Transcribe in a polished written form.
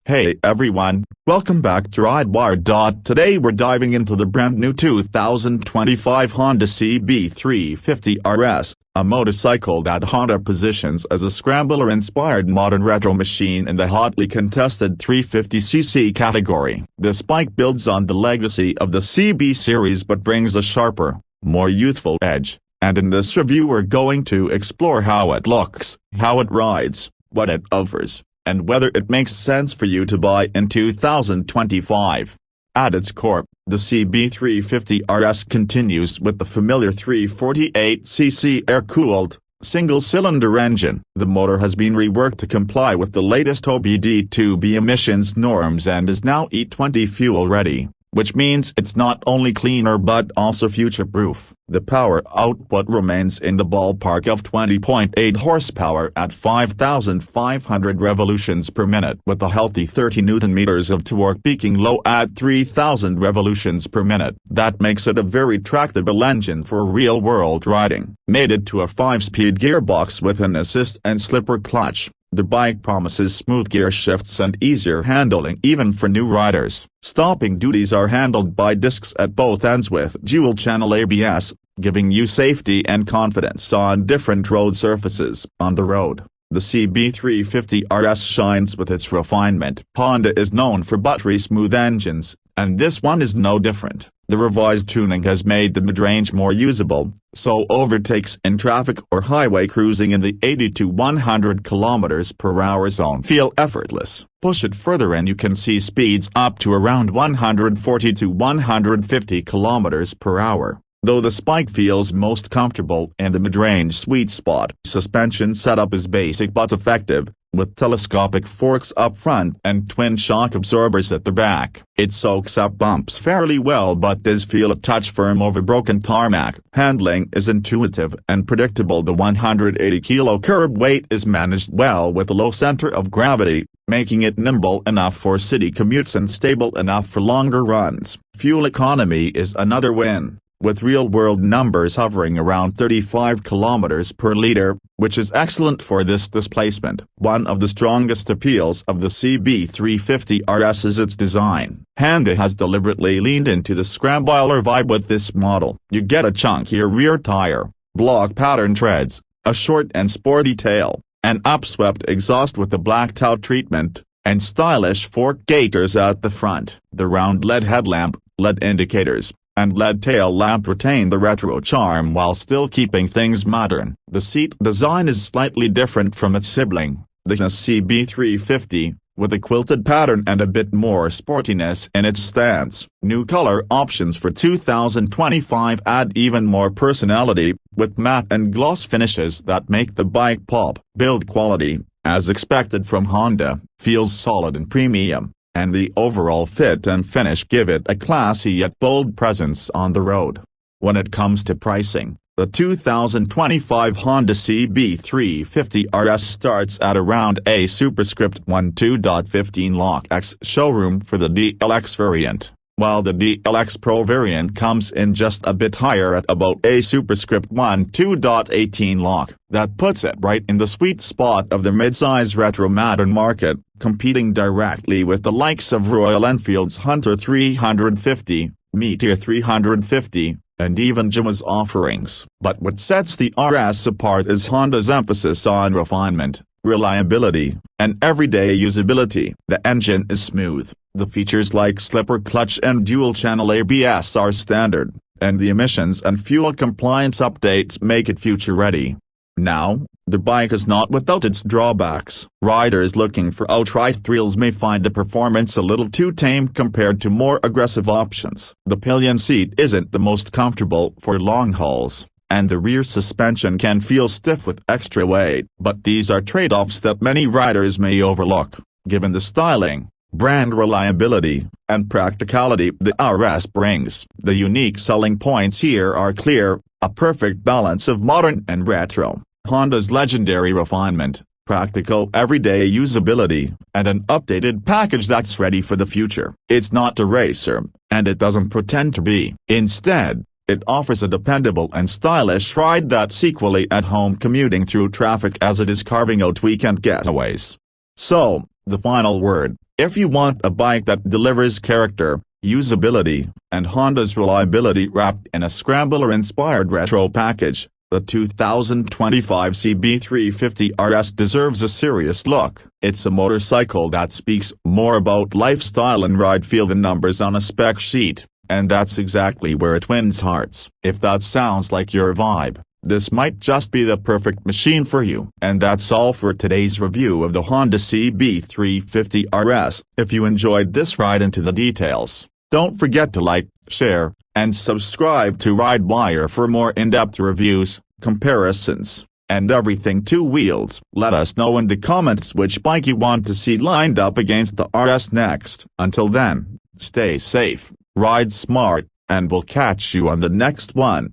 Hey everyone, welcome back to RideWire. Today we're diving into the brand new 2025 Honda CB350 RS, a motorcycle that Honda positions as a scrambler-inspired modern retro machine in the hotly contested 350cc category. This bike builds on the legacy of the CB series but brings a sharper, more youthful edge, and in this review we're going to explore how it looks, how it rides, what it offers, and whether it makes sense for you to buy in 2025. At its core, the CB350 RS continues with the familiar 348cc air-cooled, single-cylinder engine. The motor has been reworked to comply with the latest OBD-2B emissions norms and is now E20 fuel-ready, which means it's not only cleaner but also future-proof. The power output remains in the ballpark of 20.8 horsepower at 5,500 revolutions per minute with a healthy 30 Nm of torque peaking low at 3,000 revolutions per minute. That makes it a very tractable engine for real-world riding. Mated to a 5-speed gearbox with an assist and slipper clutch, the bike promises smooth gear shifts and easier handling even for new riders. Stopping duties are handled by discs at both ends with dual-channel ABS, giving you safety and confidence on different road surfaces. On the road, the CB350 RS shines with its refinement. Honda is known for buttery-smooth engines, and this one is no different. The revised tuning has made the midrange more usable, so overtakes in traffic or highway cruising in the 80 to 100 km/h zone feel effortless. Push it further and you can see speeds up to around 140 to 150 km/h. Though the Spike feels most comfortable in the midrange sweet spot. Suspension setup is basic but effective, with telescopic forks up front and twin shock absorbers at the back. It soaks up bumps fairly well but does feel a touch firm over broken tarmac. Handling is intuitive and predictable. The 180-kilo curb weight is managed well with a low center of gravity, making it nimble enough for city commutes and stable enough for longer runs. Fuel economy is another win, with real-world numbers hovering around 35 km/L, which is excellent for this displacement. One of the strongest appeals of the CB350 RS is its design. Honda has deliberately leaned into the scrambler vibe with this model. You get a chunkier rear tire, block pattern treads, a short and sporty tail, an upswept exhaust with the blacked out treatment, and stylish fork gaiters at the front. The round LED headlamp, LED indicators, and LED tail lamp retain the retro charm while still keeping things modern. The seat design is slightly different from its sibling, the CB350, with a quilted pattern and a bit more sportiness in its stance. New color options for 2025 add even more personality, with matte and gloss finishes that make the bike pop. Build quality, as expected from Honda, feels solid and premium, and the overall fit and finish give it a classy yet bold presence on the road. When it comes to pricing, the 2025 Honda CB350 RS starts at around a superscript 12.15 lakh X showroom for the DLX variant, while the DLX Pro variant comes in just a bit higher at about a superscript 12.18 lakh. That puts it right in the sweet spot of the midsize retro modern market, competing directly with the likes of Royal Enfield's Hunter 350, Meteor 350, and even Jaguar's offerings. But what sets the RS apart is Honda's emphasis on refinement, reliability, and everyday usability. The engine is smooth, the features like slipper clutch and dual-channel ABS are standard, and the emissions and fuel compliance updates make it future-ready. Now, the bike is not without its drawbacks. Riders looking for outright thrills may find the performance a little too tame compared to more aggressive options. The pillion seat isn't the most comfortable for long hauls, and the rear suspension can feel stiff with extra weight. But these are trade-offs that many riders may overlook, given the styling, brand reliability, and practicality the RS brings. The unique selling points here are clear: a perfect balance of modern and retro, Honda's legendary refinement, practical everyday usability, and an updated package that's ready for the future. It's not a racer, and it doesn't pretend to be. Instead, it offers a dependable and stylish ride that's equally at home commuting through traffic as it is carving out weekend getaways. So, the final word, If you want a bike that delivers character, usability, and Honda's reliability wrapped in a scrambler-inspired retro package, the 2025 CB350 RS deserves a serious look. It's a motorcycle that speaks more about lifestyle and ride feel than numbers on a spec sheet, and that's exactly where it wins hearts. If that sounds like your vibe, this might just be the perfect machine for you. And that's all for today's review of the Honda CB350 RS. If you enjoyed this ride into the details, don't forget to like, share, and subscribe to RideWire for more in-depth reviews, comparisons, and everything two wheels. Let us know in the comments which bike you want to see lined up against the RS next. Until then, stay safe, ride smart, and we'll catch you on the next one.